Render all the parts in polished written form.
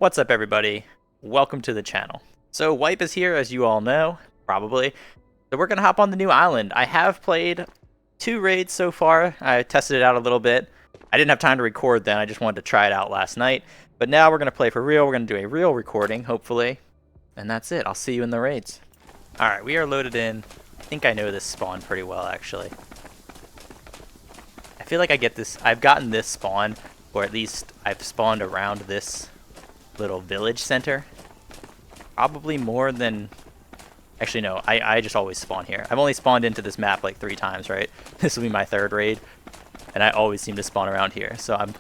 What's up, everybody? Welcome to the channel. So Wipe is here, as you all know, probably. So we're gonna hop on the new island. I have played 2 raids so far. I tested it out a little bit. I didn't have time to record then, I just wanted to try it out last night. But now we're gonna play for real. We're gonna do a real recording, hopefully. And that's it. I'll see you in the raids. Alright, we are loaded in. I think I know this spawn pretty well, actually. I feel like I've gotten this spawn, or at least I've spawned around this little village center. Probably more than... Actually, no, I just always spawn here. I've only spawned into this map like 3 times, right? This will be my 3rd raid, and I always seem to spawn around here. So I'm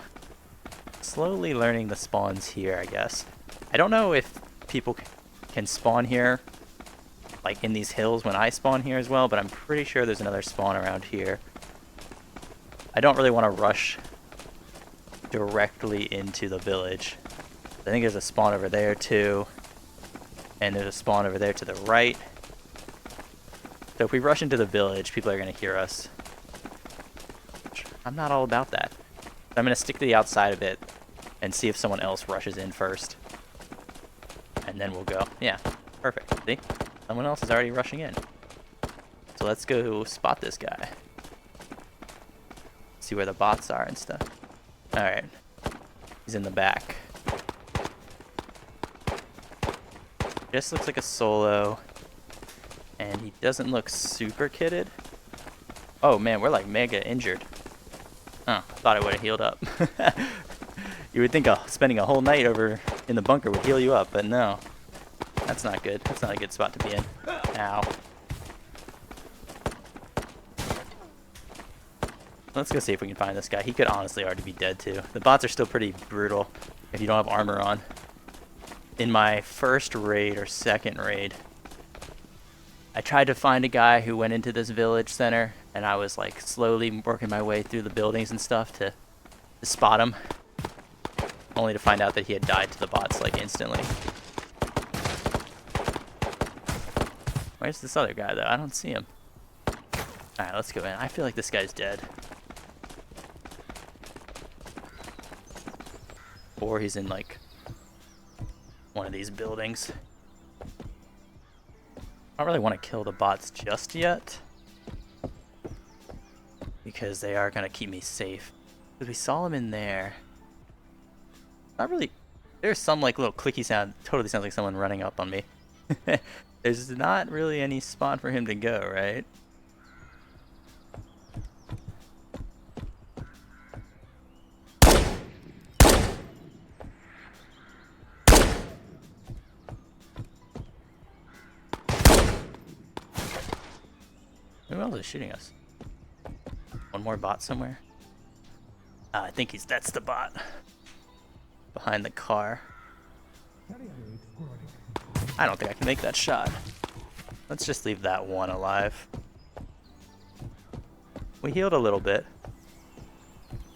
slowly learning the spawns here, I guess. I don't know if people can spawn here, like in these hills when I spawn here as well, but I'm pretty sure there's another spawn around here. I don't really want to rush directly into the village. I think there's a spawn over there too, and there's a spawn over there to the right. So if we rush into the village, people are going to hear us. I'm not all about that. I'm going to stick to the outside of it and see if someone else rushes in first. And then we'll go. Yeah, perfect. See? Someone else is already rushing in. So let's go spot this guy. See where the bots are and stuff. Alright. He's in the back. Just looks like a solo. And he doesn't look super kitted. Oh man, we're like mega injured. Oh, I thought I would have healed up. You would think spending a whole night over in the bunker would heal you up, but no. That's not good. That's not a good spot to be in. Ow. Let's go see if we can find this guy. He could honestly already be dead too. The bots are still pretty brutal if you don't have armor on. In my first raid or second raid, I tried to find a guy who went into this village center, and I was like slowly working my way through the buildings and stuff to spot him, only to find out that he had died to the bots like instantly. Where's this other guy though? I don't see him. Alright, let's go in. I feel like this guy's dead. Or he's in like one of these buildings. I don't really want to kill the bots just yet, because they are going to keep me safe. Because we saw him in there. Not really. There's some like little clicky sound. Totally sounds like someone running up on me. There's not really any spot for him to go, right? Who else is shooting us? One more bot somewhere? I think that's the bot. Behind the car. I don't think I can make that shot. Let's just leave that one alive. We healed a little bit.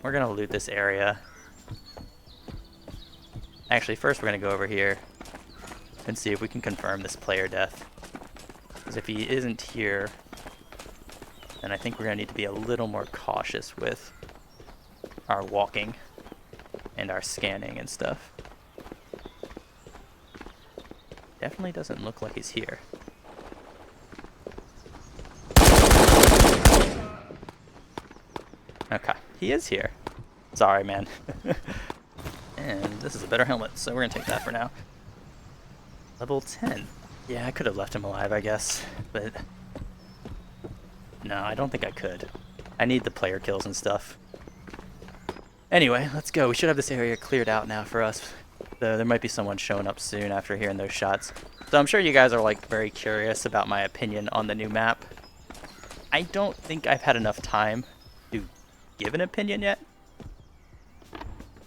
We're gonna loot this area. Actually, first we're gonna go over here and see if we can confirm this player death. Because if he isn't here, then I think we're going to need to be a little more cautious with our walking and our scanning and stuff. Definitely doesn't look like he's here. Okay, he is here. Sorry, man. And this is a better helmet, so we're going to take that for now. Level 10. Yeah, I could have left him alive, I guess, but... No, I don't think I could. I need the player kills and stuff. Anyway, let's go. We should have this area cleared out now for us. There might be someone showing up soon after hearing those shots. So I'm sure you guys are like very curious about my opinion on the new map. I don't think I've had enough time to give an opinion yet.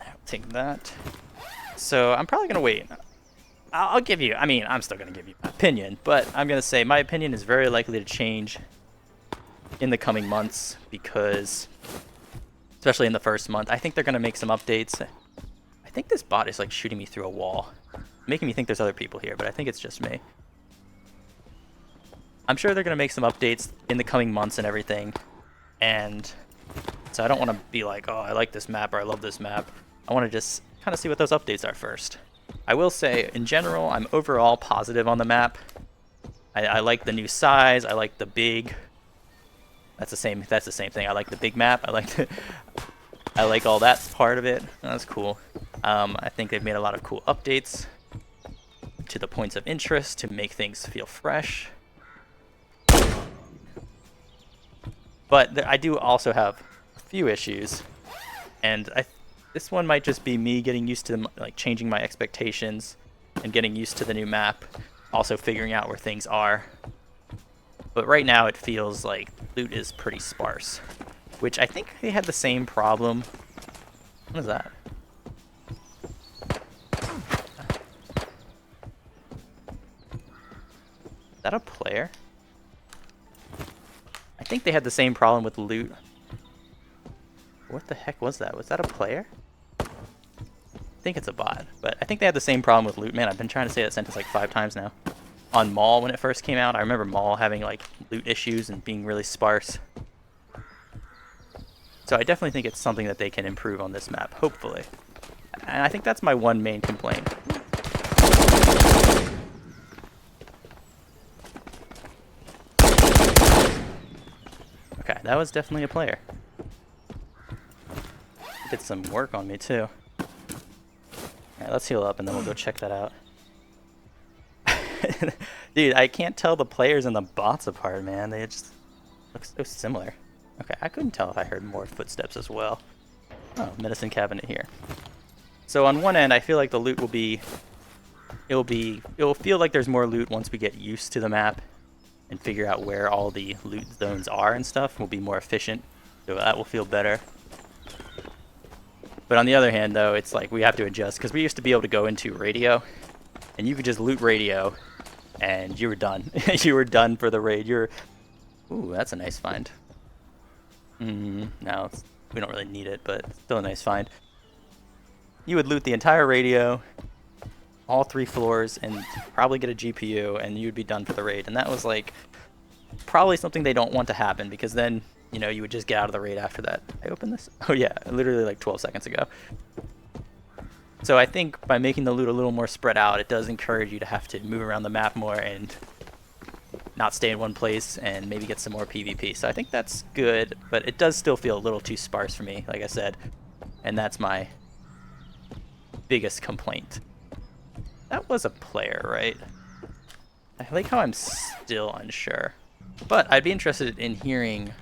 I'll take that. So I'm probably going to wait. I'll give you, I'm still going to give you my opinion, but I'm going to say my opinion is very likely to change in the coming months, because especially in the first month, I think they're going to make some updates. I think this bot is like shooting me through a wall, making me think there's other people here, but I think it's just me. I'm sure they're going to make some updates in the coming months and everything, and so I don't want to be like, oh, I like this map or I love this map. I want to just kind of see what those updates are first. I will say, in general, I'm overall positive on the map. I like the new size. I like the big. That's the same thing. I like the big map. I like all that part of it. That's cool. I think they've made a lot of cool updates to the points of interest to make things feel fresh. But I do also have a few issues, and this one might just be me getting used to like changing my expectations and getting used to the new map, also figuring out where things are. But right now it feels like loot is pretty sparse, which I think they had the same problem. What is that? Is that a player? I think they had the same problem with loot. What the heck was that? Was that a player? I think it's a bot, but I think they had the same problem with loot. Man, I've been trying to say that sentence like 5 times now. On Mall, when it first came out, I remember Mall having like loot issues and being really sparse. So I definitely think it's something that they can improve on this map, hopefully. And I think that's my one main complaint. Okay, that was definitely a player. Did some work on me too. Alright, let's heal up and then we'll go check that out. Dude, I can't tell the players and the bots apart, man. They just look so similar. Okay, I couldn't tell if I heard more footsteps as well. Oh, medicine cabinet here. So on one end, I feel like the loot will feel like there's more loot once we get used to the map and figure out where all the loot zones are and stuff. We'll be more efficient, so that will feel better. But on the other hand, though, it's like we have to adjust, because we used to be able to go into radio, and you could just loot radio, and you were done. You were done for the raid. Ooh, that's a nice find. No, we don't really need it, but still a nice find. You would loot the entire radio, all 3 floors, and probably get a GPU, and you'd be done for the raid. And that was like probably something they don't want to happen, because then, you know, you would just get out of the raid after that. I opened this? Oh yeah, literally like 12 seconds ago. So I think by making the loot a little more spread out, it does encourage you to have to move around the map more and not stay in one place and maybe get some more PvP. So I think that's good, but it does still feel a little too sparse for me, like I said. And that's my biggest complaint. That was a player, right? I like how I'm still unsure. But I'd be interested in hearing,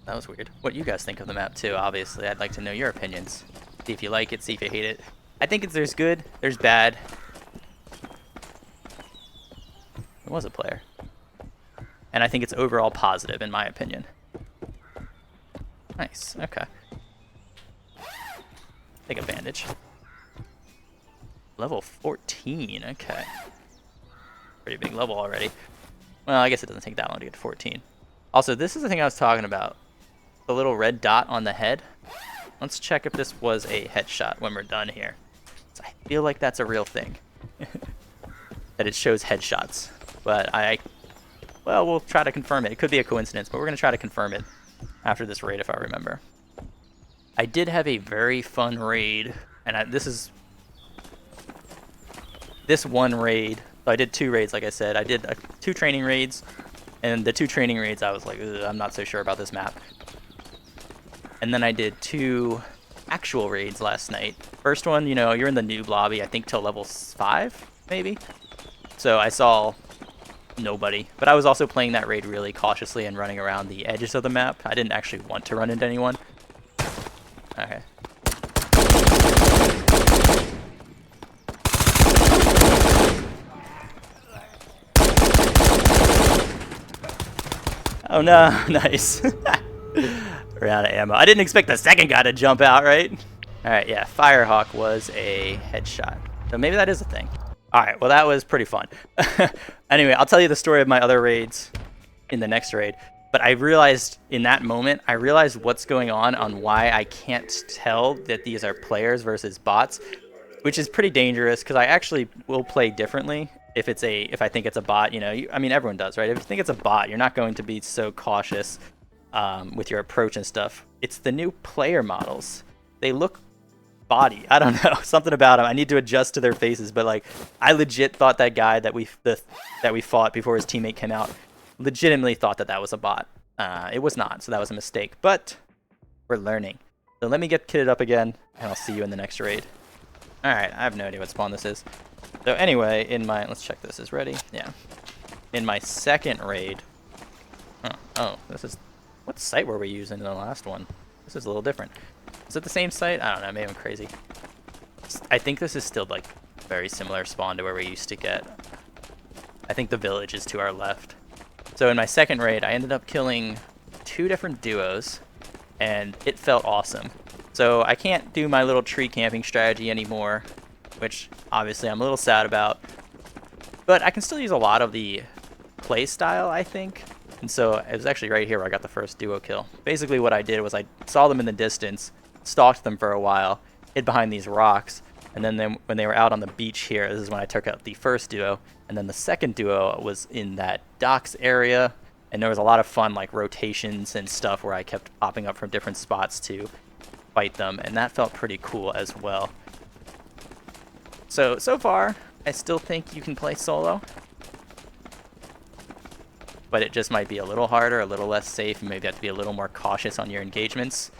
that was weird, what you guys think of the map too, obviously. I'd like to know your opinions. See if you like it, see if you hate it. I think there's good, there's bad. It was a player. And I think it's overall positive, in my opinion. Nice, okay. Take a bandage. Level 14, okay. Pretty big level already. Well, I guess it doesn't take that long to get to 14. Also, this is the thing I was talking about. The little red dot on the head. Let's check if this was a headshot when we're done here. So I feel like that's a real thing. That it shows headshots. But well, we'll try to confirm it. It could be a coincidence, but we're going to try to confirm it after this raid if I remember. I did have a very fun raid, and this one raid. So I did 2 raids, like I said. I did 2 training raids, and the 2 training raids I was like, I'm not so sure about this map. And then I did 2 actual raids last night. First one, you know, you're in the noob lobby, I think till level 5, maybe. So I saw nobody, but I was also playing that raid really cautiously and running around the edges of the map. I didn't actually want to run into anyone. Okay. Oh no, nice. We're out of ammo. I didn't expect the second guy to jump out, right? Alright, yeah, Firehawk was a headshot. So maybe that is a thing. Alright, well that was pretty fun. Anyway, I'll tell you the story of my other raids in the next raid. But I realized in that moment, I realized what's going on why I can't tell that these are players versus bots, which is pretty dangerous because I actually will play differently if I think it's a bot. You know, I mean everyone does, right? If you think it's a bot, you're not going to be so cautious with your approach and stuff. It's the new player models. They look body. I don't know, something about him. I need to adjust to their faces, but like, I legit thought that guy that we fought before his teammate came out, legitimately thought that that was a bot. It was not, so that was a mistake. But we're learning. So let me get kitted up again, and I'll see you in the next raid. All right, I have no idea what spawn this is. So anyway, let's check this is ready. Yeah. In my second raid. Oh, this is, what site were we using in the last one? This is a little different. Is it the same site? I don't know, maybe I'm crazy. I think this is still like very similar spawn to where we used to get. I think the village is to our left. So in my second raid, I ended up killing 2 different duos, and it felt awesome. So I can't do my little tree camping strategy anymore, which obviously I'm a little sad about. But I can still use a lot of the play style, I think. And so it was actually right here where I got the first duo kill. Basically what I did was I saw them in the distance, stalked them for a while, hid behind these rocks, and then when they were out on the beach here, this is when I took out the first duo, and then the second duo was in that docks area, and there was a lot of fun like rotations and stuff where I kept popping up from different spots to fight them, and that felt pretty cool as well. So far, I still think you can play solo, but it just might be a little harder, a little less safe, and maybe you have to be a little more cautious on your engagements.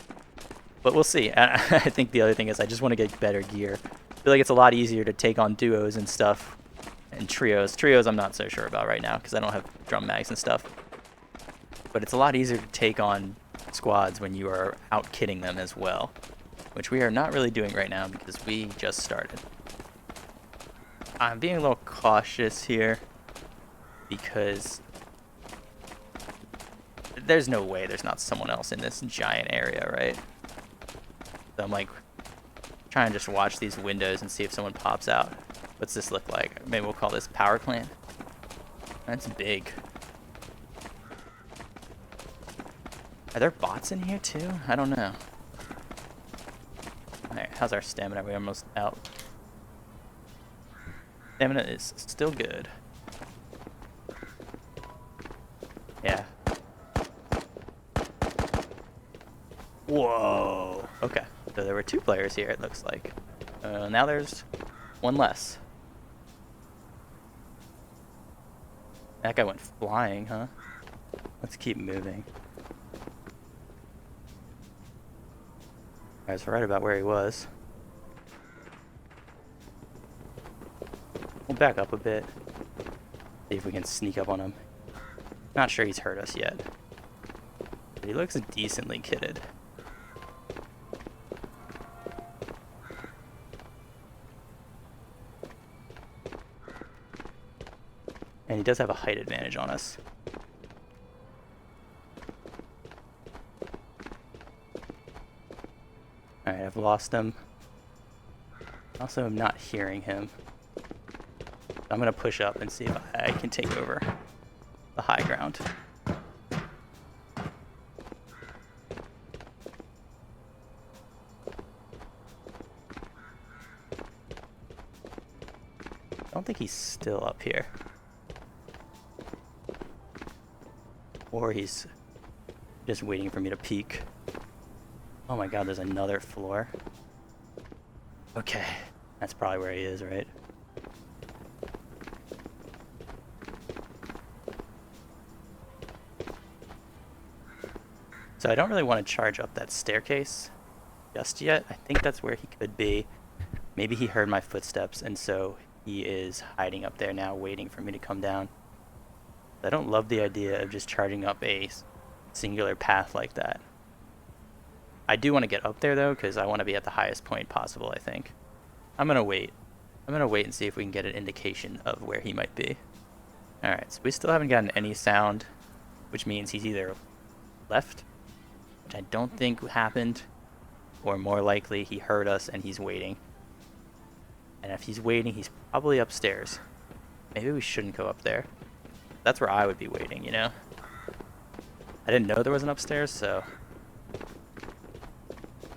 But we'll see. I think the other thing is I just want to get better gear. I feel like it's a lot easier to take on duos and stuff, and trios. Trios I'm not so sure about right now because I don't have drum mags and stuff. But it's a lot easier to take on squads when you are out kitting them as well, which we are not really doing right now because we just started. I'm being a little cautious here because there's no way there's not someone else in this giant area, right? So I'm like trying to just watch these windows and see if someone pops out. What's this look like? Maybe we'll call this power plant. That's big. Are there bots in here too? I don't know. Alright, how's our stamina? We're almost out. Stamina is still good. Yeah. Whoa. Okay. So there were 2 players here, it looks like. Now there's 1 less. That guy went flying, huh? Let's keep moving. I was right about where he was. We'll back up a bit. See if we can sneak up on him. Not sure he's hurt us yet. But he looks decently kitted. And he does have a height advantage on us. Alright, I've lost him. Also, I'm not hearing him. I'm gonna push up and see if I can take over the high ground. I don't think he's still up here. Or he's just waiting for me to peek. Oh my god, there's another floor. Okay, that's probably where he is, right? So I don't really want to charge up that staircase just yet. I think that's where he could be. Maybe he heard my footsteps, and so he is hiding up there now, waiting for me to come down. I don't love the idea of just charging up a singular path like that. I do want to get up there, though, because I want to be at the highest point possible, I think. I'm going to wait. I'm going to wait and see if we can get an indication of where he might be. Alright, so we still haven't gotten any sound, which means he's either left, which I don't think happened, or more likely he heard us and he's waiting. And if he's waiting, he's probably upstairs. Maybe we shouldn't go up there. That's where I would be waiting, you know? I didn't know there was an upstairs, so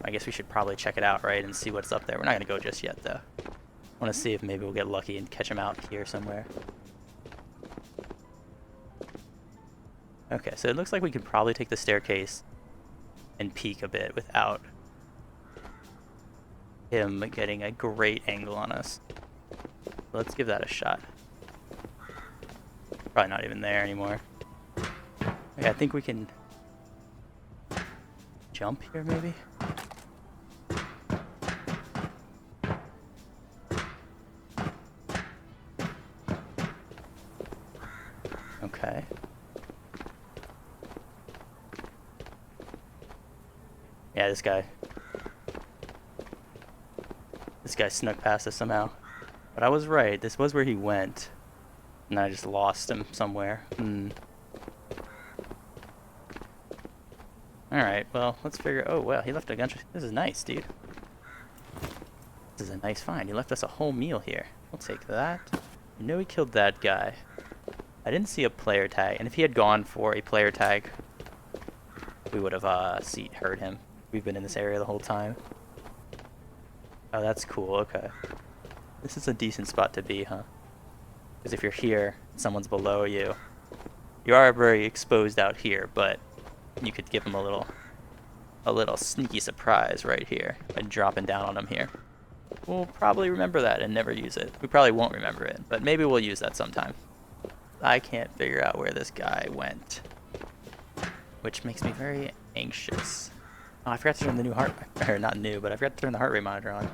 I guess we should probably check it out, right, and see what's up there. We're not going to go just yet, though. I want to see if maybe we'll get lucky and catch him out here somewhere. Okay, so it looks like we could probably take the staircase and peek a bit without him getting a great angle on us. Let's give that a shot. Probably not even there anymore. Okay, I think we can jump here, maybe? Okay. Yeah, this guy snuck past us somehow. But I was right. This was where he went. And I just lost him somewhere. Alright, well, let's figure... Oh, well, he left a gunshot. This is nice, dude. This is a nice find. He left us a whole meal here. We'll take that. You know he killed that guy. I didn't see a player tag. And if he had gone for a player tag, we would have heard him. We've been in this area the whole time. Oh, that's cool. Okay. This is a decent spot to be, huh? Because if you're here, someone's below you. You are very exposed out here, but you could give them a little sneaky surprise right here by dropping down on them here. We'll probably remember that and never use it. We probably won't remember it, but maybe we'll use that sometime. I can't figure out where this guy went, which makes me very anxious. Oh, I forgot to turn the new heart, or not new, but I forgot to turn the heart rate monitor on.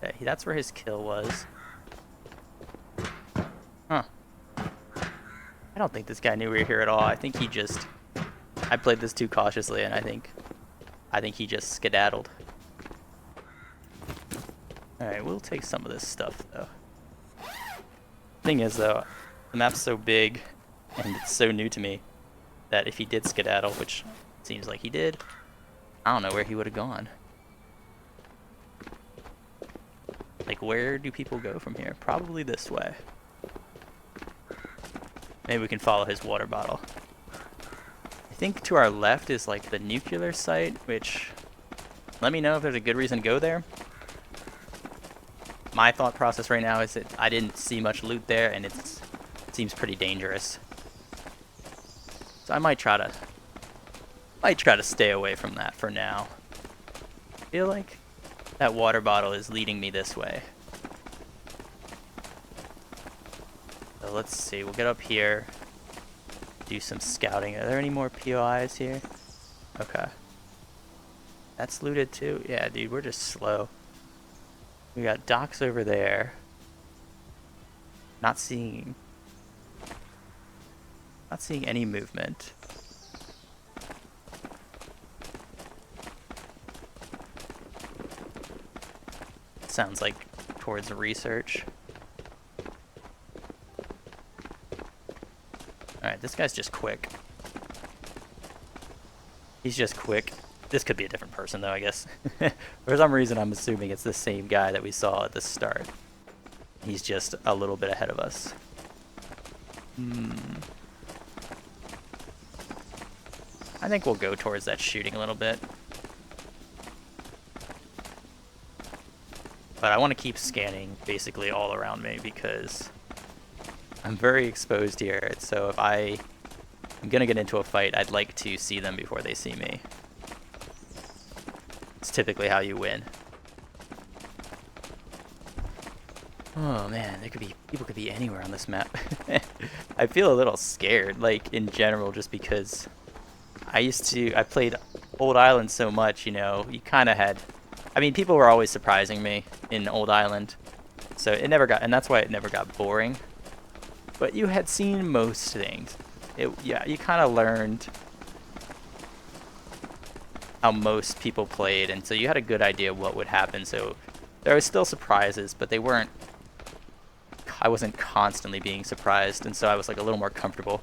Okay, that's where his kill was. Huh. I don't think this guy knew we were here at all. I think he just... I played this too cautiously, and I think he just skedaddled. Alright, we'll take some of this stuff, though. Thing is, though, the map's so big, and it's so new to me, that if he did skedaddle, which seems like he did, I don't know where he would have gone. Like, where do people go from here? Probably this way. Maybe we can follow his water bottle. I think to our left is like the nuclear site, which... Let me know if there's a good reason to go there. My thought process right now is that I didn't see much loot there, and it seems pretty dangerous. So I might try to stay away from that for now. I feel like that water bottle is leading me this way. So let's see, we'll get up here, do some scouting. Are there any more POIs here? Okay. That's looted too? Yeah, dude, we're just slow. We got docks over there. Not seeing any movement. Sounds like towards research. Alright, this guy's just quick. He's just quick. This could be a different person though, I guess. For some reason I'm assuming it's the same guy that we saw at the start. He's just a little bit ahead of us. I think we'll go towards that shooting a little bit. But I want to keep scanning basically all around me because I'm very exposed here. So if I'm going to get into a fight, I'd like to see them before they see me. It's typically how you win. Oh man, people could be anywhere on this map. I feel a little scared, like in general, just because I played Old Island so much, you know, you kind of had, I mean, people were always surprising me in Old Island, so it never got, and that's why it never got boring. But you had seen most things. Yeah, you kind of learned how most people played, and so you had a good idea of what would happen. So there was still surprises, but they weren't. I wasn't constantly being surprised, and so I was like a little more comfortable.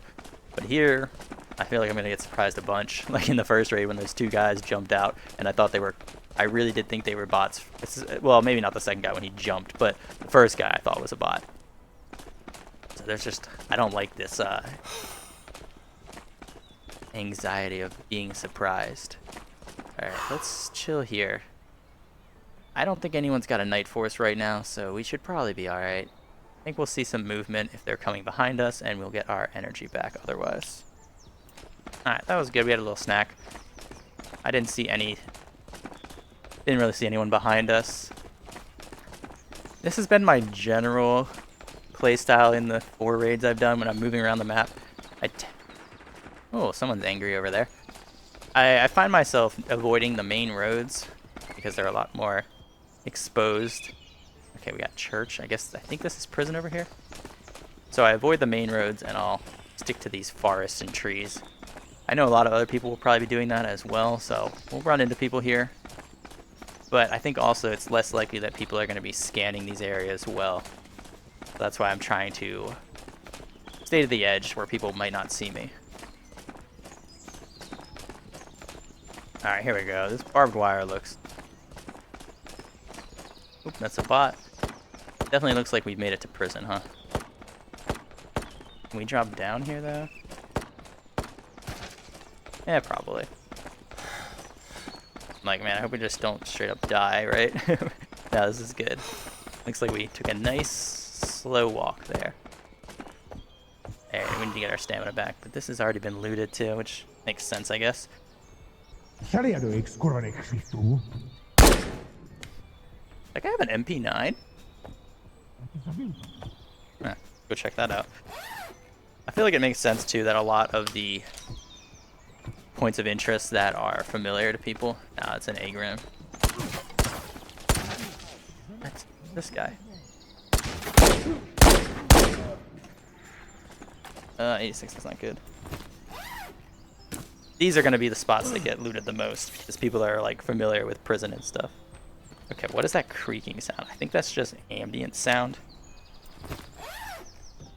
But here, I feel like I'm gonna get surprised a bunch. Like in the first raid when those two guys jumped out, and I thought they were. I really did think they were bots. Well, maybe not the second guy when he jumped, but the first guy I thought was a bot. So there's just, I don't like this anxiety of being surprised. Alright, let's chill here. I don't think anyone's got a night force right now, so we should probably be alright. I think we'll see some movement if they're coming behind us, and we'll get our energy back otherwise. Alright, that was good. We had a little snack. I didn't see any Didn't really see anyone behind us. This has been my general playstyle in the 4 raids I've done when I'm moving around the map. Oh, someone's angry over there. I find myself avoiding the main roads because they're a lot more exposed. Okay, we got church. I think this is prison over here. So I avoid the main roads and I'll stick to these forests and trees. I know a lot of other people will probably be doing that as well, so we'll run into people here. But I think also it's less likely that people are going to be scanning these areas well. So that's why I'm trying to stay to the edge where people might not see me. Alright, here we go. This barbed wire looks... Oop, that's a bot. Definitely looks like we've made it to prison, huh? Can we drop down here, though? Yeah, probably. Like, man, I hope we just don't straight up die, right? No, this is good. Looks like we took a nice, slow walk there. Alright, we need to get our stamina back, but this has already been looted too, which makes sense, I guess. Like, I have an MP9? Go check that out. I feel like it makes sense too that a lot of the points of interest that are familiar to people. Nah, it's an Agram. That's this guy. 86 is not good. These are going to be the spots that get looted the most because people are like familiar with prison and stuff. Okay, what is that creaking sound? I think that's just ambient sound.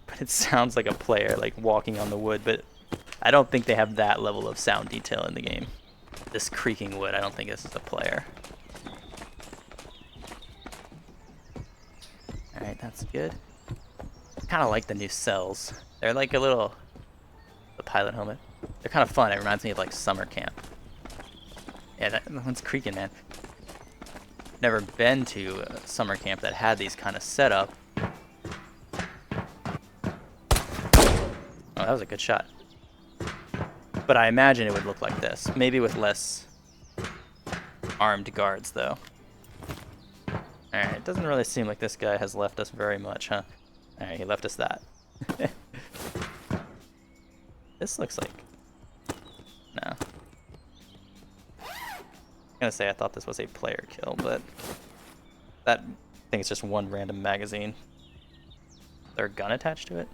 But it sounds like a player like walking on the wood, but I don't think they have that level of sound detail in the game. This creaking wood, I don't think this is a player. Alright, that's good. I kind of like the new cells. They're like a little... The pilot helmet. They're kind of fun. It reminds me of like summer camp. Yeah, that one's creaking, man. Never been to a summer camp that had these kind of setup. Oh, that was a good shot. But I imagine it would look like this. Maybe with less armed guards, though. Alright, it doesn't really seem like this guy has left us very much, huh? Alright, he left us that. This looks like... No. I'm gonna say I thought this was a player kill, but... I think it's just one random magazine. Is there a gun attached to it?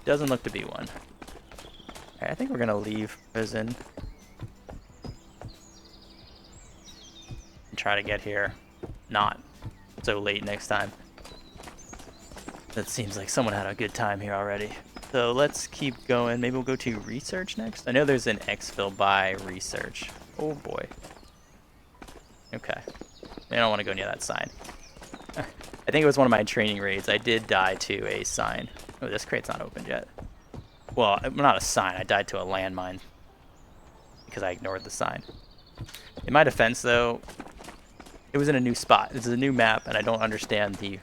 Doesn't look to be one. Alright, I think we're gonna leave prison. And try to get here not so late next time. That seems like someone had a good time here already. So let's keep going. Maybe we'll go to research next. I know there's an exfil by research. Oh boy. Okay. I don't want to go near that sign. I think it was one of my training raids. I did die to a sign. Oh, this crate's not opened yet. Well, not a sign. I died to a landmine because I ignored the sign. In my defense, though, it was in a new spot. This is a new map, and I don't understand the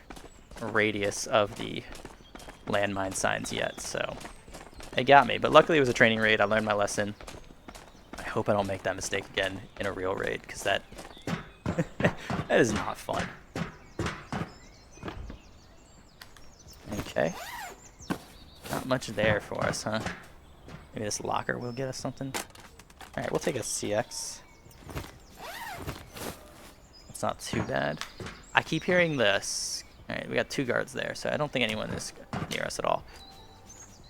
radius of the landmine signs yet, so it got me. But luckily, it was a training raid. I learned my lesson. I hope I don't make that mistake again in a real raid, because that that is not fun. Okay. Not much there for us, huh? Maybe this locker will get us something. Alright, we'll take a CX. It's not too bad. I keep hearing this. Alright, we got 2 guards there, so I don't think anyone is near us at all.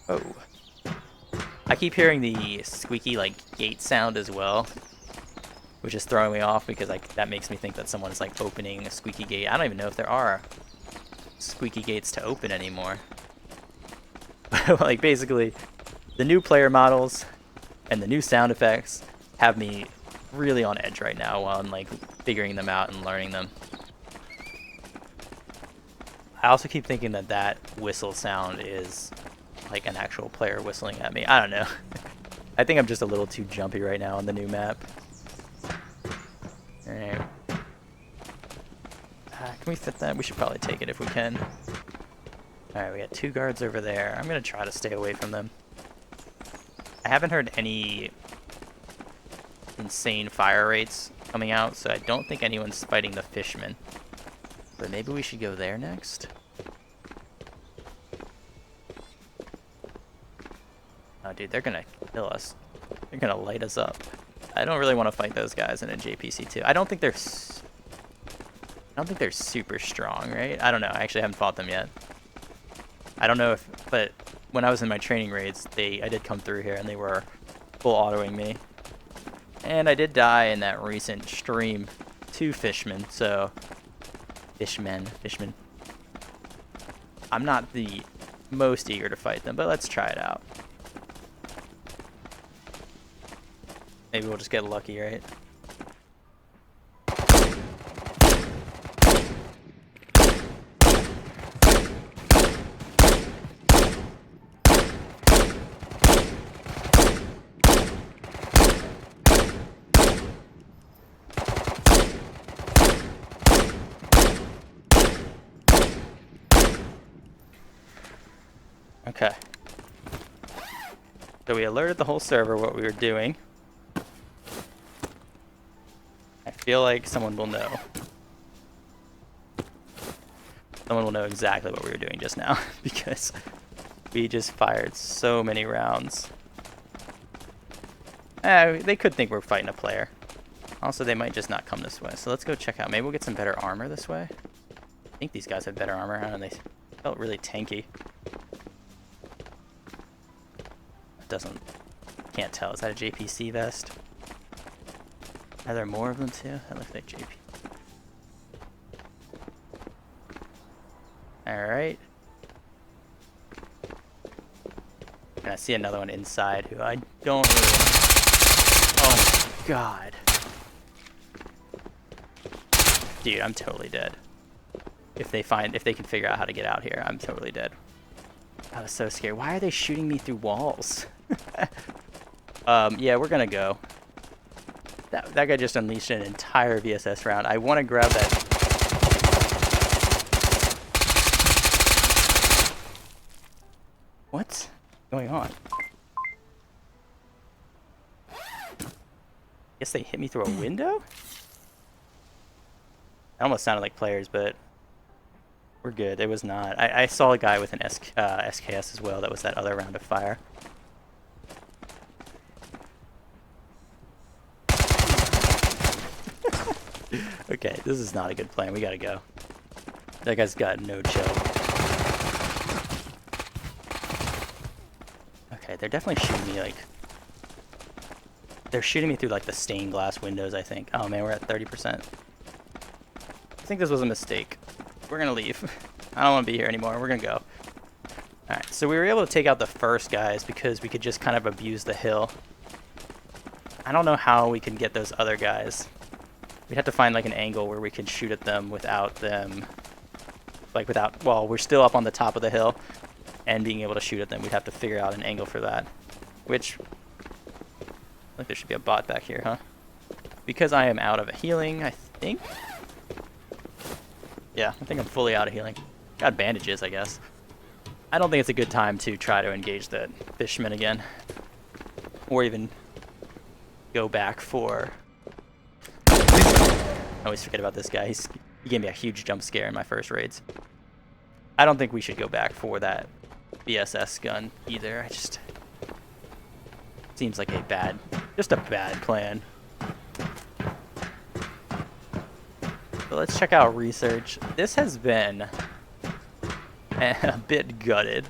Oh. I keep hearing the squeaky, like, gate sound as well, which is throwing me off because that makes me think that someone is, like, opening a squeaky gate. I don't even know if there are squeaky gates to open anymore. Like, basically, the new player models and the new sound effects have me really on edge right now while I'm, like, figuring them out and learning them. I also keep thinking that that whistle sound is like an actual player whistling at me. I don't know. I think I'm just a little too jumpy right now on the new map. Alright. Can we fit that? We should probably take it if we can. Alright, we got 2 guards over there. I'm going to try to stay away from them. I haven't heard any insane fire rates coming out, so I don't think anyone's fighting the fishmen. But maybe we should go there next? Oh, dude, they're gonna kill us. They're gonna light us up. I don't really want to fight those guys in a JPC2. I don't think they're super strong, right? I don't know. I actually haven't fought them yet. I don't know if, but when I was in my training raids, I did come through here and they were full autoing me. And I did die in that recent stream to fishmen, so fishmen. I'm not the most eager to fight them, but let's try it out. Maybe we'll just get lucky, right? Okay. So we alerted the whole server what we were doing. I feel like someone will know. Someone will know exactly what we were doing just now because we just fired so many rounds. They could think we're fighting a player. Also, they might just not come this way. So let's go check out. Maybe we'll get some better armor this way. I think these guys have better armor. I don't know, they felt really tanky. Can't tell. Is that a JPC vest? Are there more of them too? That looks like JP. Alright. And I see another one inside who I don't really... Oh my god. Dude, I'm totally dead. If they can figure out how to get out here, I'm totally dead. I was so scared. Why are they shooting me through walls? Yeah, we're gonna go. That guy just unleashed an entire VSS round. I want to grab that. What's going on? Guess they hit me through a window? It almost sounded like players, but we're good. It was not. I saw a guy with an SKS as well. That was that other round of fire. Okay, this is not a good plan. We gotta go. That guy's got no chill. Okay, they're definitely shooting me like... They're shooting me through like the stained glass windows, I think. Oh man, we're at 30%. I think this was a mistake. We're gonna leave. I don't want to be here anymore. We're gonna go. Alright, so we were able to take out the first guys because we could just kind of abuse the hill. I don't know how we can get those other guys. We'd have to find like an angle where we could shoot at them without them, like without, well, we're still up on the top of the hill and being able to shoot at them. We'd have to figure out an angle for that, which, I think there should be a bot back here, huh? Because I am out of healing, I think. Yeah, I think I'm fully out of healing. Got bandages, I guess. I don't think it's a good time to try to engage that fisherman again. Or even go back for... I always forget about this guy. He gave me a huge jump scare in my first raids. I don't think we should go back for that BSS gun either. I just... Seems like just a bad plan. So let's check out research. This has been a bit gutted.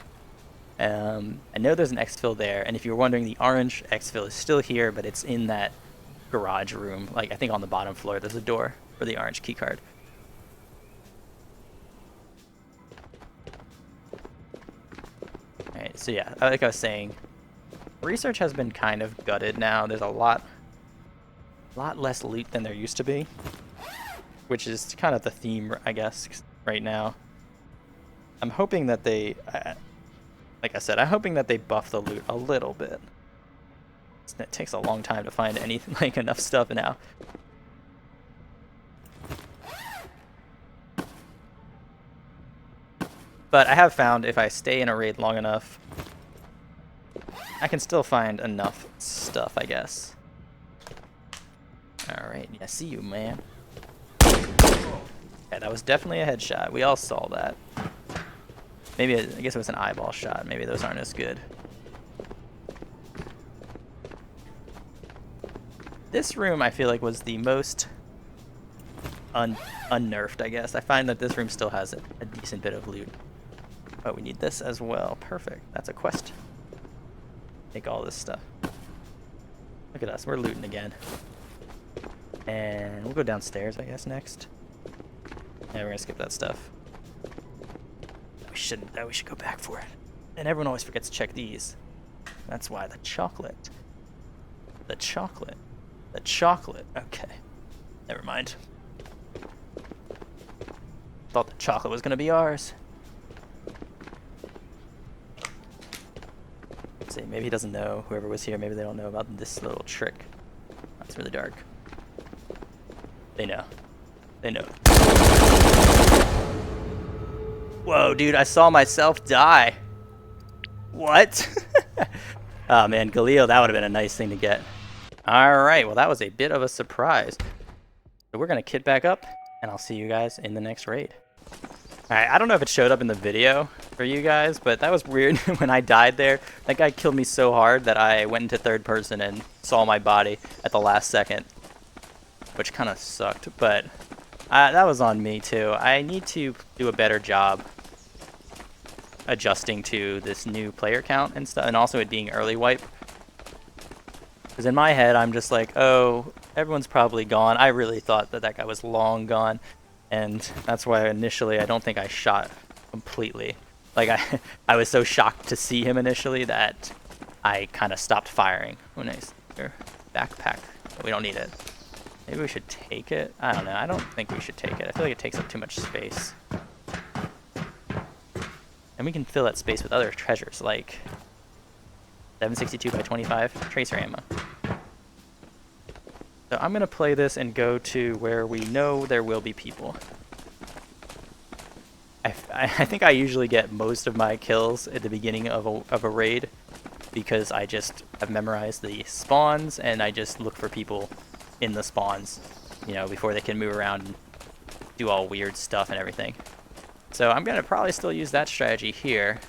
I know there's an exfil there, and if you're wondering, the orange exfil is still here, but it's in that garage room. Like, I think on the bottom floor there's a door for the orange keycard. Alright, so yeah, like I was saying, research has been kind of gutted now. There's a lot less loot than there used to be, which is kind of the theme, I guess, right now. I'm hoping that they, like I said, I'm hoping that they buff the loot a little bit. It takes a long time to find anything, like enough stuff now. But I have found if I stay in a raid long enough, I can still find enough stuff, I guess. Alright, yeah, see you, man. Yeah, that was definitely a headshot. We all saw that. Maybe, I guess it was an eyeball shot. Maybe those aren't as good. This room, I feel like, was the most unnerfed, I guess. I find that this room still has a decent bit of loot. Oh, we need this as well. Perfect. That's a quest. Take all this stuff. Look at us. We're looting again. And we'll go downstairs, I guess, next. Yeah, we're gonna skip that stuff. We should go back for it. And everyone always forgets to check these. That's why the chocolate. The chocolate. The chocolate. Okay. Never mind. Thought the chocolate was gonna be ours. Let's see, maybe he doesn't know. Whoever was here, maybe they don't know about this little trick. That's really dark. They know. They know. Whoa, dude, I saw myself die. What? Oh man, Galil, that would have been a nice thing to get. Alright, well that was a bit of a surprise. So we're gonna kit back up, and I'll see you guys in the next raid. Alright, I don't know if it showed up in the video for you guys, but that was weird when I died there. That guy killed me so hard that I went into third person and saw my body at the last second. Which kind of sucked, but that was on me too. I need to do a better job adjusting to this new player count and stuff, and also it being early wipe. Because in my head, I'm just like, oh, everyone's probably gone. I really thought that that guy was long gone, and that's why initially I don't think I shot completely. Like I was so shocked to see him initially that I kind of stopped firing. Oh, nice. Your backpack. We don't need it. Maybe we should take it? I don't know. I don't think we should take it. I feel like it takes up too much space. And we can fill that space with other treasures, like 762 by 25 tracer ammo. So I'm going to play this and go to where we know there will be people. I think I usually get most of my kills at the beginning of a raid because I just have memorized the spawns and I just look for people in the spawns, you know, before they can move around and do all weird stuff and everything. So I'm going to probably still use that strategy here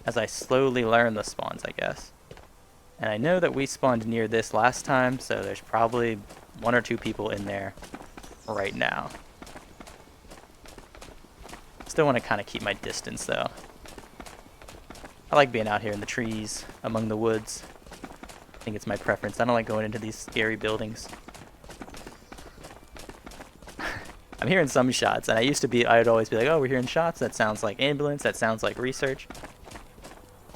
as I slowly learn the spawns, I guess. And I know that we spawned near this last time, so there's probably 1 or 2 people in there right now. Still want to kind of keep my distance, though. I like being out here in the trees, among the woods. I think it's my preference. I don't like going into these scary buildings. I'm hearing some shots, and I'd always be like, oh, we're hearing shots. That sounds like ambulance. That sounds like research.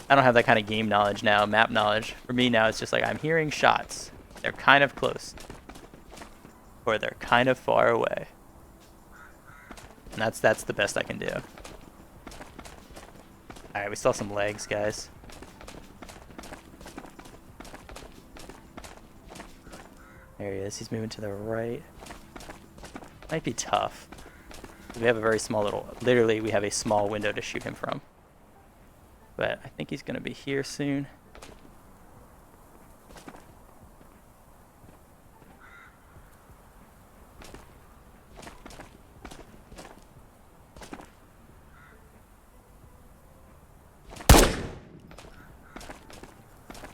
I don't have that kind of game knowledge now, map knowledge. For me now, it's just like I'm hearing shots. They're kind of close. Or they're kind of far away. And that's the best I can do. Alright, we saw some legs, guys. There he is. He's moving to the right. Might be tough. We have a very small literally we have a small window to shoot him from. But I think he's going to be here soon.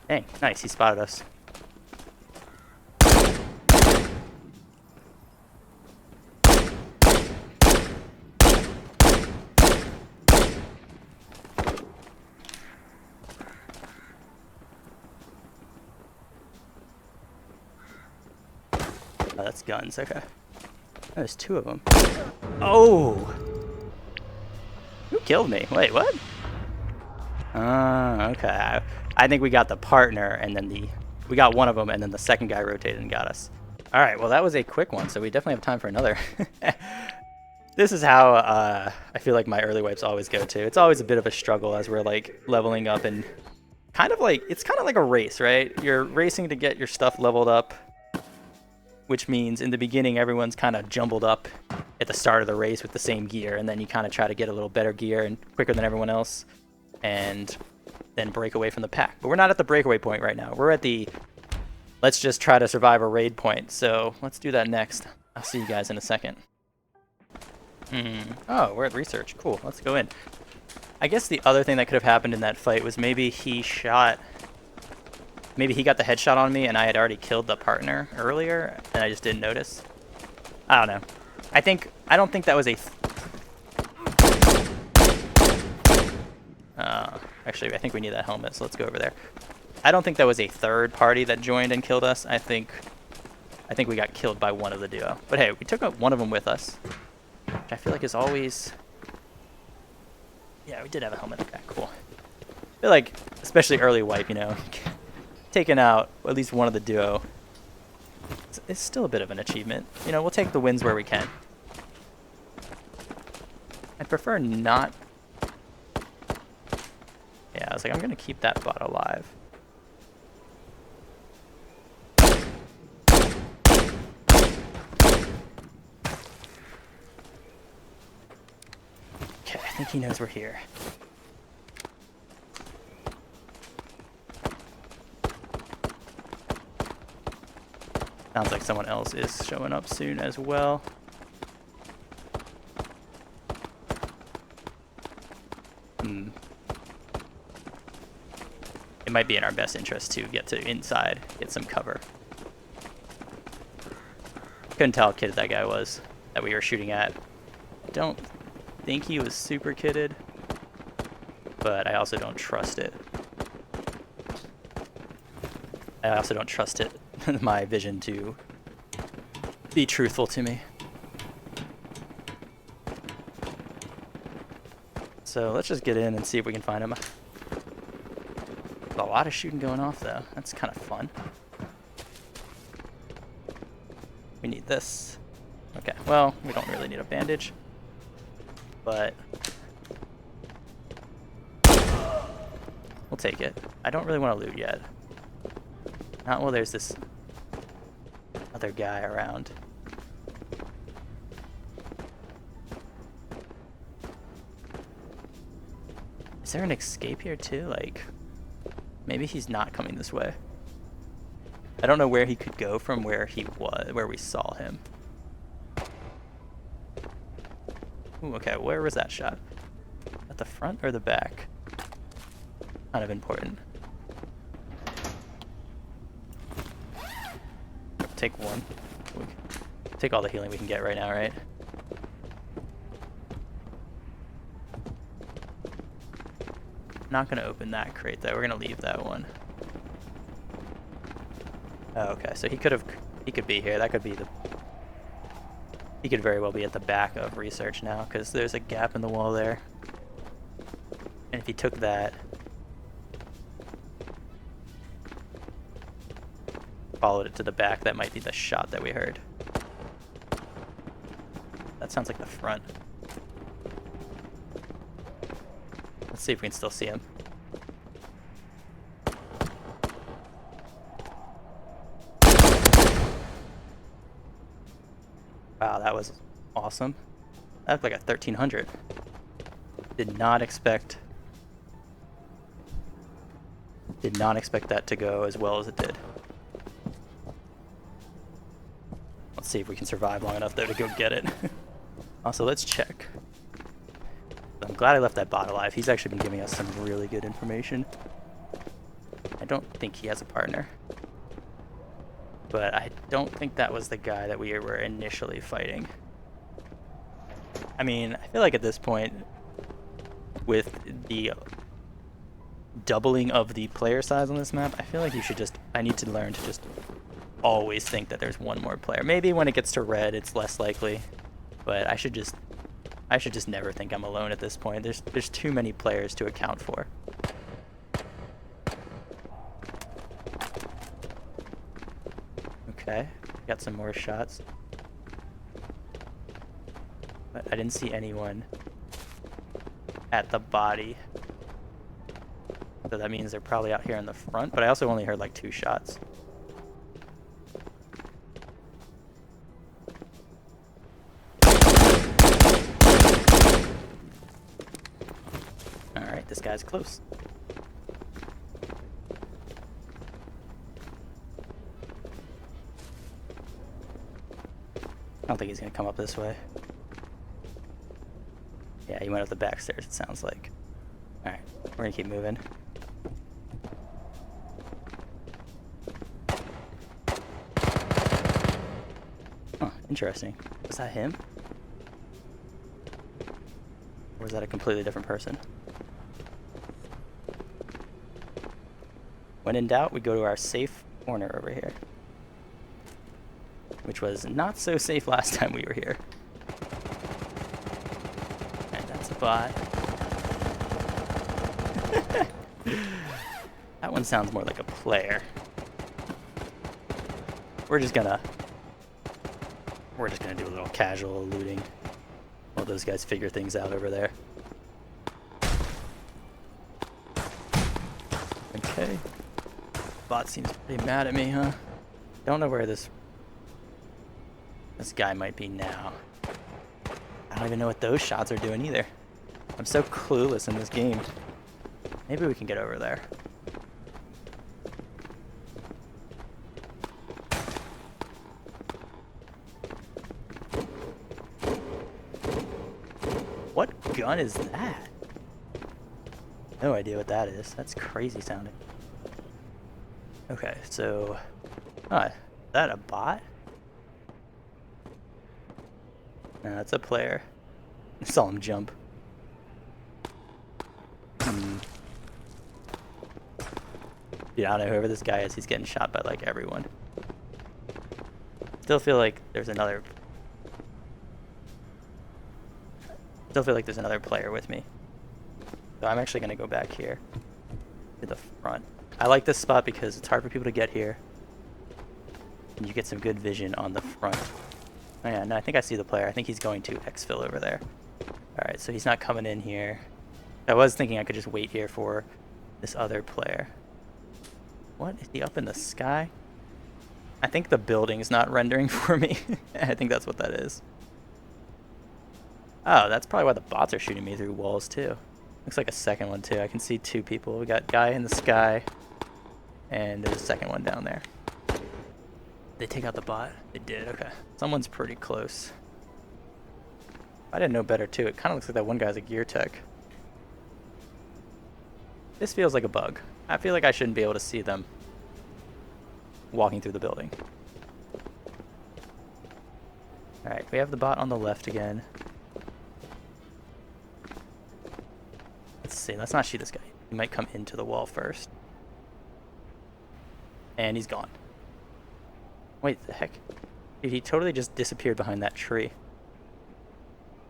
Dang, nice, he spotted us. Oh, that's guns, okay. Oh, there's 2 of them. Oh! Who killed me? Wait, what? Okay. I think we got the partner, and then we got one of them, and then the second guy rotated and got us. Alright, well that was a quick one, so we definitely have time for another. This is how I feel like my early wipes always go to. It's always a bit of a struggle as we're like leveling up, and it's kind of like a race, right? You're racing to get your stuff leveled up, which means in the beginning everyone's kind of jumbled up at the start of the race with the same gear, and then you kind of try to get a little better gear and quicker than everyone else, and then break away from the pack. But we're not at the breakaway point right now. We're at the let's just try to survive a raid point. So let's do that next. I'll see you guys in a second. Oh, we're at research. Cool. Let's go in. I guess the other thing that could have happened in that fight was maybe he got the headshot on me and I had already killed the partner earlier and I just didn't notice. I don't know. I don't think that was a... actually, I think we need that helmet, so let's go over there. I don't think that was a third party that joined and killed us. I think we got killed by one of the duo. But hey, we took one of them with us, which I feel like is always... Yeah, we did have a helmet. Okay, cool. I feel like, especially early wipe, you know, taking out at least one of the duo, it's still a bit of an achievement. You know, we'll take the wins where we can. I'd prefer not... Yeah, I was like, I'm going to keep that bot alive. Okay, I think he knows we're here. Sounds like someone else is showing up soon as well. It might be in our best interest to get to inside, get some cover. Couldn't tell how kitted that guy was that we were shooting at. I don't think he was super kitted, but I also don't trust it. I also don't trust it, my vision to be truthful to me. So let's just get in and see if we can find him. There's a lot of shooting going off though. That's kind of fun. We need this. Okay, well, we don't really need a bandage, but we'll take it. I don't really want to loot yet. Not while there's this other guy around. Is there an escape here too? Like, maybe he's not coming this way. I don't know where he could go from where he was, where we saw him. Ooh, okay, where was that shot? At the front or the back? Kind of important. Take one. Take all the healing we can get right now, right? Not gonna open that crate though. We're gonna leave that one. Oh, okay, so he could be here. That could be the... He could very well be at the back of research now, because there's a gap in the wall there. And if he took that, followed it to the back, that might be the shot that we heard. That sounds like the front. Let's see if we can still see him. Wow, that was awesome. That looked like a 1300. Did not expect that to go as well as it did. Let's see if we can survive long enough though to go get it. Also, let's check. I'm glad I left that bot alive. He's actually been giving us some really good information. I don't think he has a partner. But I don't think that was the guy that we were initially fighting. I mean, I feel like at this point, with the doubling of the player size on this map, I feel like I need to learn to just always think that there's one more player. Maybe when it gets to red, it's less likely, but I should just never think I'm alone at this point. There's too many players to account for. Okay, got some more shots. But I didn't see anyone at the body. So that means they're probably out here in the front, but I also only heard like 2 shots. Alright, this guy's close. don't think he's gonna come up this way. Yeah, he went up the back stairs, it sounds like. Alright, we're gonna keep moving. Huh, interesting. Was that him? Or was that a completely different person? When in doubt, we go to our safe corner over here. Which was not so safe last time we were here. And that's a bot. That one sounds more like a player. We're just gonna do a little casual looting while those guys figure things out over there. Okay. Bot seems pretty mad at me, huh? Don't know where this guy might be now. I don't even know what those shots are doing either. I'm so clueless in this game. Maybe we can get over there. What gun is that? No idea what that is. That's crazy sounding. Okay, so... is that a bot? No, that's a player. I saw him jump. Dude, I don't know, whoever this guy is, he's getting shot by, like, everyone. Still feel like there's another player with me. So I'm actually gonna go back here to the front. I like this spot because it's hard for people to get here. And you get some good vision on the front. Oh yeah, no, I think I see the player. I think he's going to exfil over there. Alright, so he's not coming in here. I was thinking I could just wait here for this other player. What? Is he up in the sky? I think the building's not rendering for me. I think that's what that is. Oh, that's probably why the bots are shooting me through walls too. Looks like a second one too. I can see two people. We got guy in the sky, and there's a second one down there. They take out the bot? They did, okay. Someone's pretty close. I didn't know better too. It kind of looks like that one guy's a gear tech. This feels like a bug. I feel like I shouldn't be able to see them walking through the building. Alright, we have the bot on the left again. Let's see, let's not shoot this guy. He might come into the wall first. And he's gone. Wait, the heck? Dude, he totally just disappeared behind that tree.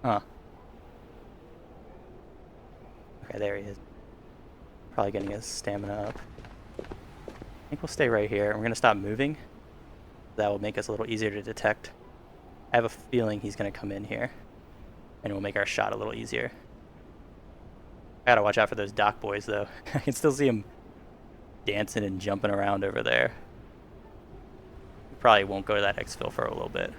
Huh. Okay, there he is. Probably getting his stamina up. I think we'll stay right here. We're going to stop moving. That will make us a little easier to detect. I have a feeling he's going to come in here. And it will make our shot a little easier. I gotta watch out for those dock boys, though. I can still see him dancing and jumping around over there. Probably won't go to that exfil for a little bit.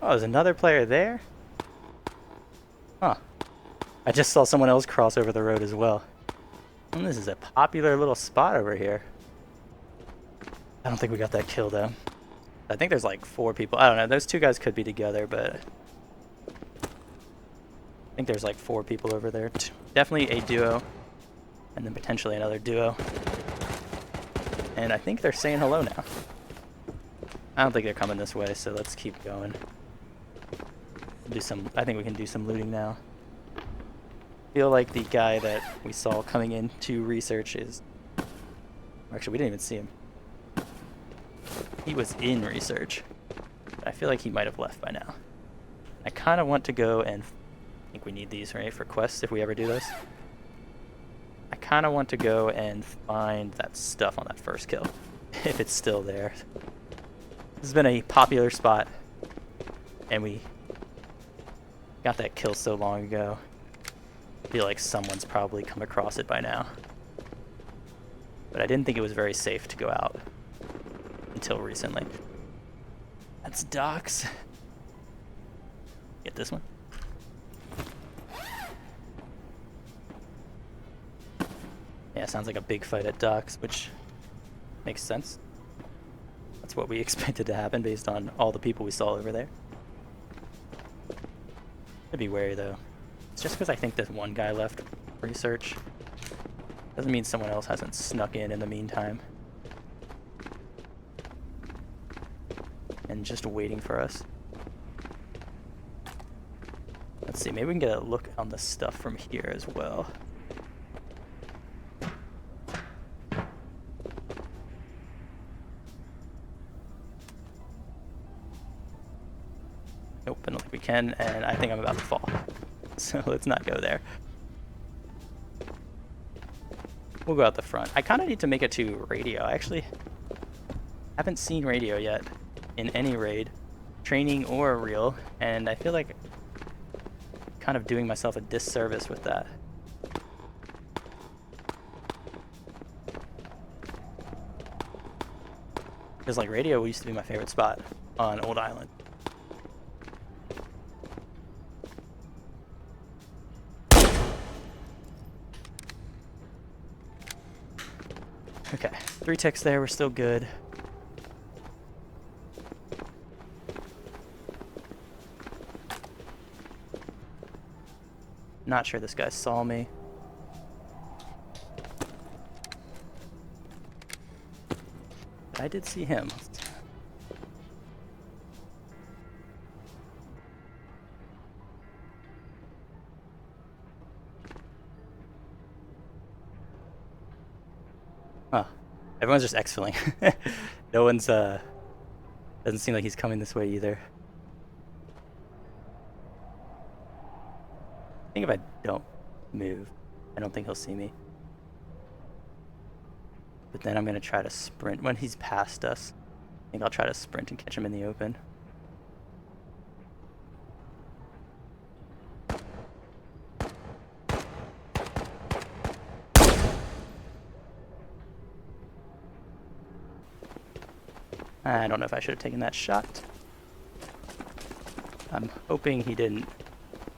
Oh, there's another player there? Huh. I just saw someone else cross over the road as well. And this is a popular little spot over here. I don't think we got that kill though. I think there's like 4 people. I don't know. Those 2 guys could be together, but I think there's like 4 people over there. Definitely a duo, and then potentially another duo. And I think they're saying hello now. I don't think they're coming this way, so let's keep going. I think we can do some looting now. Feel like the guy that we saw coming in to research is... Actually, we didn't even see him. He was in research. But I feel like he might have left by now. I kind of want to go and... I think we need these, right, for quests if we ever do this. I kind of want to go and find that stuff on that first kill. If it's still there. This has been a popular spot. And we got that kill so long ago. I feel like someone's probably come across it by now. But I didn't think it was very safe to go out until recently. That's docks. Get this one. Yeah, sounds like a big fight at docks, which makes sense. That's what we expected to happen based on all the people we saw over there. I'd be wary though. It's just because I think this one guy left research. Doesn't mean someone else hasn't snuck in the meantime. And just waiting for us. Let's see, maybe we can get a look on the stuff from here as well. Nope, I don't think we can, and I think I'm about to fall. So let's not go there. We'll go out the front. I kind of need to make it to radio. I actually haven't seen radio yet in any raid, training or real, and I feel like kind of doing myself a disservice with that. Because like radio used to be my favorite spot on Old Island. Okay, 3 ticks there, we're still good. Not sure this guy saw me. But I did see him. Huh. Everyone's just exfilling. No one's, doesn't seem like he's coming this way either. I think if I don't move, I don't think he'll see me. But then I'm going to try to sprint. When he's past us, I think I'll try to sprint and catch him in the open. I don't know if I should have taken that shot. I'm hoping he didn't.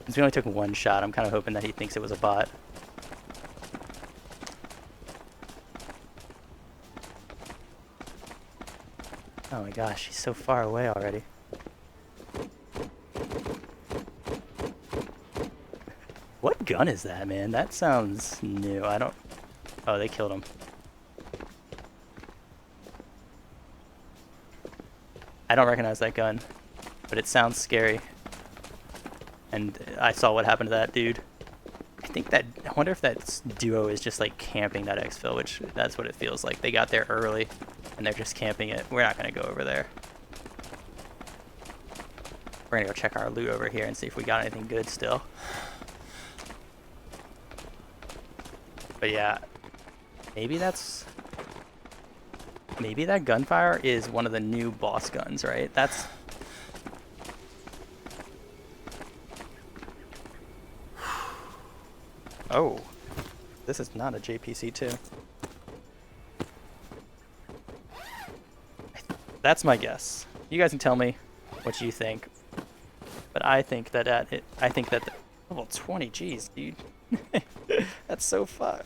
Since we only took one shot, I'm kind of hoping that he thinks it was a bot. Oh my gosh, he's so far away already. What gun is that, man? That sounds new. I don't... Oh, they killed him. I don't recognize that gun, but it sounds scary. And I saw what happened to that dude. I wonder if that duo is just like camping that exfil, which that's what it feels like. They got there early and they're just camping it. We're not gonna go over there. We're gonna go check our loot over here and see if we got anything good still. But yeah, maybe that gunfire is one of the new boss guns, right? That's... Oh, this is not a JPC2. That's my guess. You guys can tell me what you think, but I think that the level 20, geez, dude, that's so far.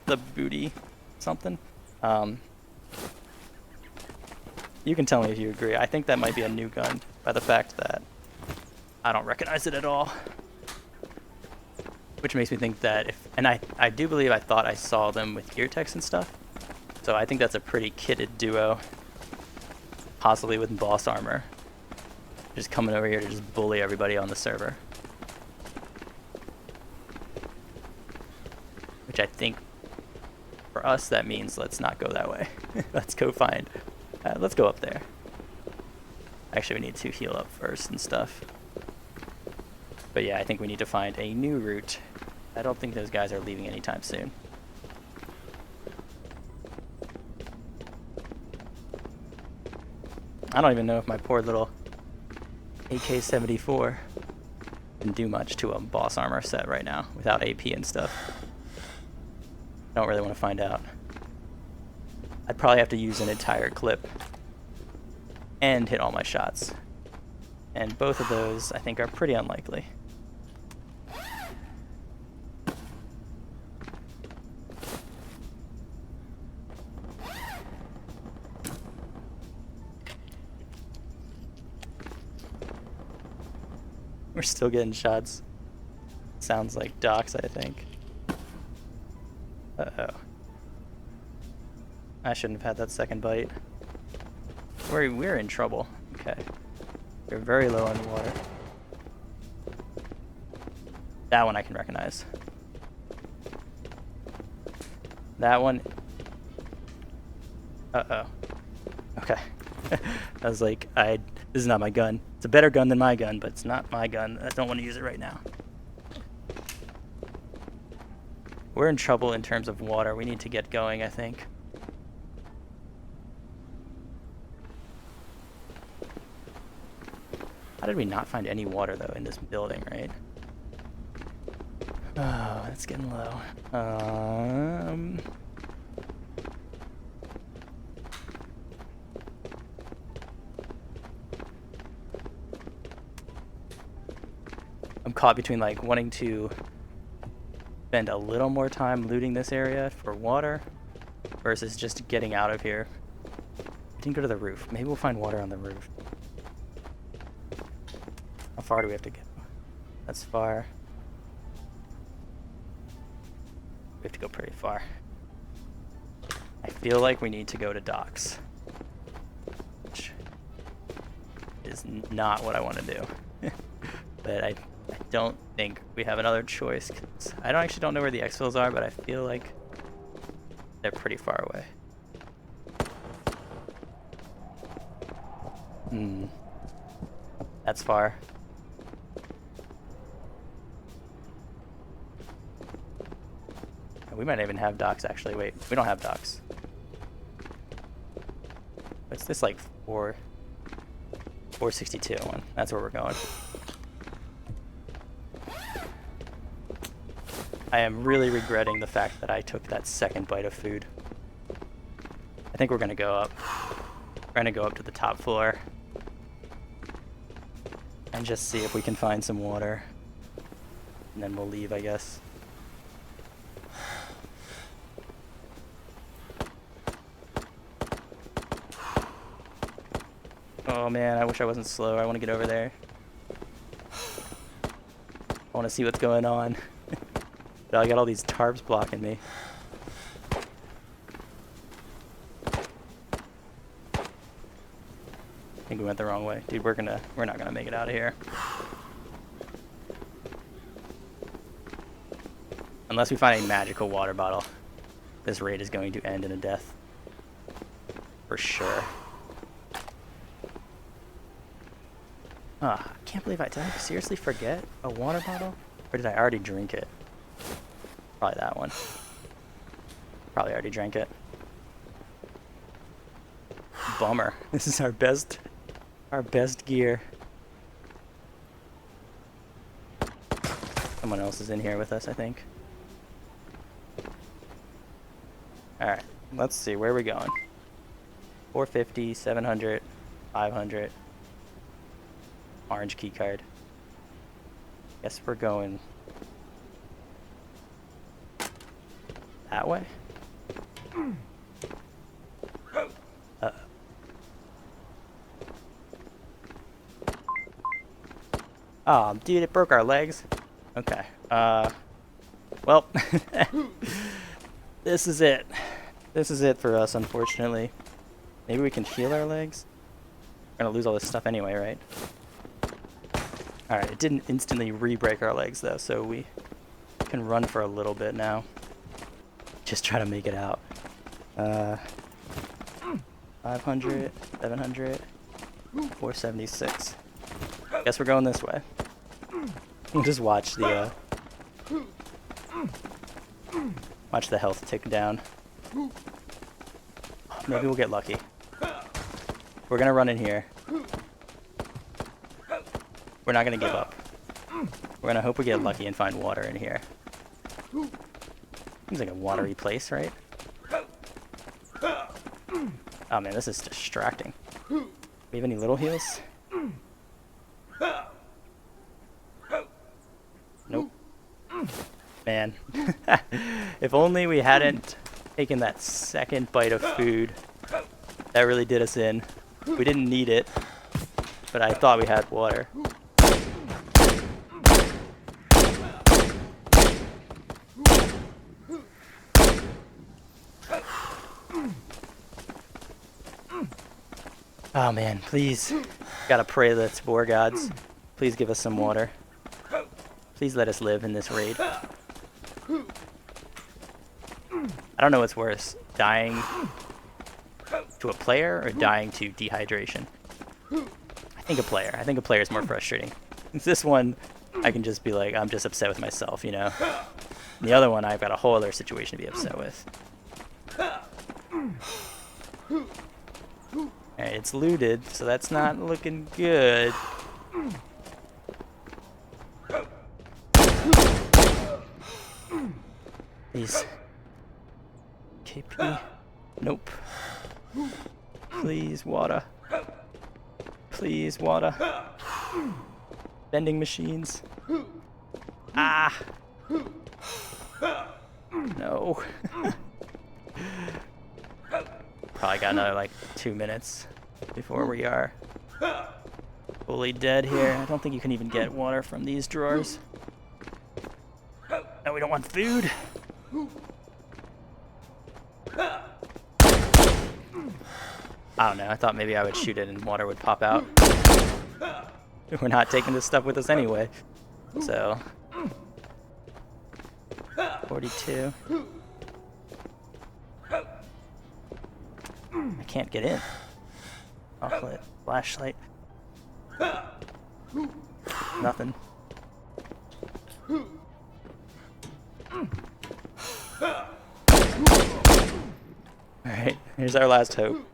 The booty, something. You can tell me if you agree. I think that might be a new gun by the fact that I don't recognize it at all. Which makes me think that if... And I do believe I thought I saw them with gear techs and stuff. So I think that's a pretty kitted duo. Possibly with boss armor. Just coming over here to just bully everybody on the server. Which I think, for us, that means let's not go that way. Let's go find... let's go up there. Actually, we need to heal up first and stuff. But yeah, I think we need to find a new route. I don't think those guys are leaving anytime soon. I don't even know if my poor little AK-74 can do much to a boss armor set right now without AP and stuff. I don't really want to find out. I'd probably have to use an entire clip and hit all my shots. And both of those, I think, are pretty unlikely. We're still getting shots. Sounds like docks, I think. Uh-oh. I shouldn't have had that second bite. We're in trouble. Okay. We're very low on water. That one I can recognize. That one... Uh-oh. Okay. I was like, this is not my gun. It's a better gun than my gun, but it's not my gun. I don't want to use it right now. We're in trouble in terms of water. We need to get going, I think. How did we not find any water, though, in this building, right? Oh, it's getting low. I'm caught between, like, wanting to spend a little more time looting this area for water versus just getting out of here. I didn't go to the roof. Maybe we'll find water on the roof. How far do we have to go? That's far. We have to go pretty far. I feel like we need to go to docks, which is not what I want to do. But I don't think we have another choice. 'Cause I actually don't know where the exfils are, but I feel like they're pretty far away. That's far. We might even have docks, actually. Wait, we don't have docks. What's this, like, 462 one? That's where we're going. I am really regretting the fact that I took that second bite of food. I think we're gonna go up. We're gonna go up to the top floor and just see if we can find some water. And then we'll leave, I guess. Oh man, I wish I wasn't slow. I want to get over there. I want to see what's going on. But I got all these tarps blocking me. I think we went the wrong way. Dude, we're not gonna make it out of here. Unless we find a magical water bottle, this raid is going to end in a death. For sure. Ah, I can't believe did I seriously forget a water bottle? Or did I already drink it? Probably that one. Probably already drank it. Bummer. This is our best gear. Someone else is in here with us, I think. Alright, let's see, where are we going? 450, 700, 500. Orange key card. Guess we're going that way. Oh, dude, it broke our legs. Okay. Well, this is it. This is it for us, unfortunately. Maybe we can heal our legs? We're gonna lose all this stuff anyway, right? Alright, it didn't instantly re-break our legs, though, so we can run for a little bit now. Just try to make it out. 500, 700, 476. Guess we're going this way. We'll just watch the health tick down. Maybe we'll get lucky. We're gonna run in here. We're not gonna give up. We're gonna hope we get lucky and find water in here. Seems like a watery place, right? Oh man, this is distracting. we have any little heals? Nope. Man. If only we hadn't taken that second bite of food. That really did us in. We didn't need it, but I thought we had water. Oh man, please. Gotta pray to the Tabor gods. Please give us some water. Please let us live in this raid. I don't know what's worse, dying to a player or dying to dehydration. I think a player. I think a player is more frustrating. This one, I can just be like, I'm just upset with myself, you know? And the other one, I've got a whole other situation to be upset with. Alright, it's looted, so that's not looking good. Please. KP. Nope. Please, water. Please, water. Vending machines. Ah! No. Probably got another like 2 minutes before we are fully dead here. I don't think you can even get water from these drawers. No, we don't want food. I don't know. I thought maybe I would shoot it and water would pop out. We're not taking this stuff with us anyway. So 42. I can't get in. Off lit. Flashlight. Nothing. Alright, here's our last hope.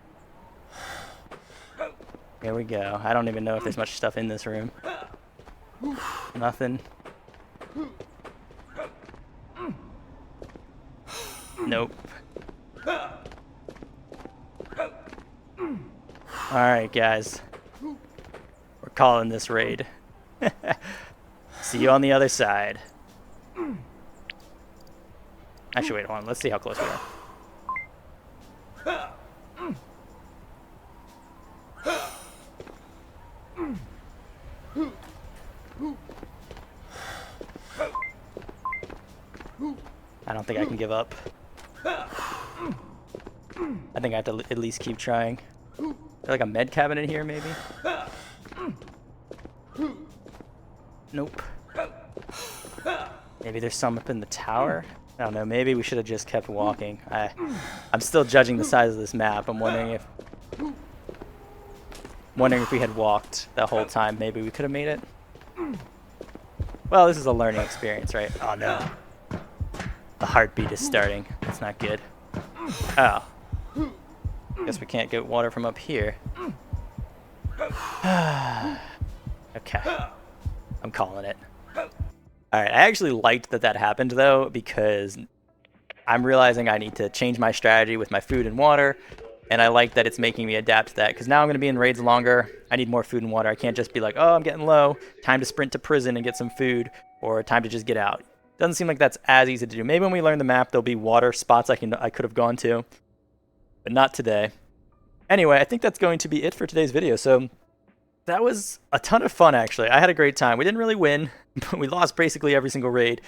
Here we go. I don't even know if there's much stuff in this room. Nothing. Nope. Alright, guys. We're calling this raid. See you on the other side. Actually, wait, hold on. Let's see how close we are. I don't think I can give up. I think I have to at least keep trying. Is there like a med cabinet here, maybe? Nope. Maybe there's some up in the tower? I don't know, maybe we should have just kept walking. I'm still judging the size of this map. I'm wondering if we had walked the whole time, maybe we could have made it. Well, this is a learning experience, right? Oh no. The heartbeat is starting. That's not good. Oh. Guess we can't get water from up here. Okay. I'm calling it. Alright, I actually liked that happened though, because I'm realizing I need to change my strategy with my food and water, and I like that it's making me adapt to that, because now I'm going to be in raids longer. I need more food and water. I can't just be like, oh, I'm getting low, time to sprint to prison and get some food, or time to just get out. Doesn't seem like that's as easy to do. Maybe when we learn the map, there'll be water spots I could have gone to, but not today. Anyway, I think that's going to be it for today's video. So that was a ton of fun, actually. I had a great time. We didn't really win. We lost basically every single raid,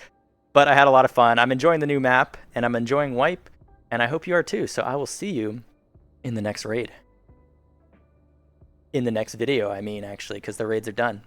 but I had a lot of fun. I'm enjoying the new map, and I'm enjoying Wipe, and I hope you are too. So I will see you in the next raid. In the next video, I mean, actually, because the raids are done.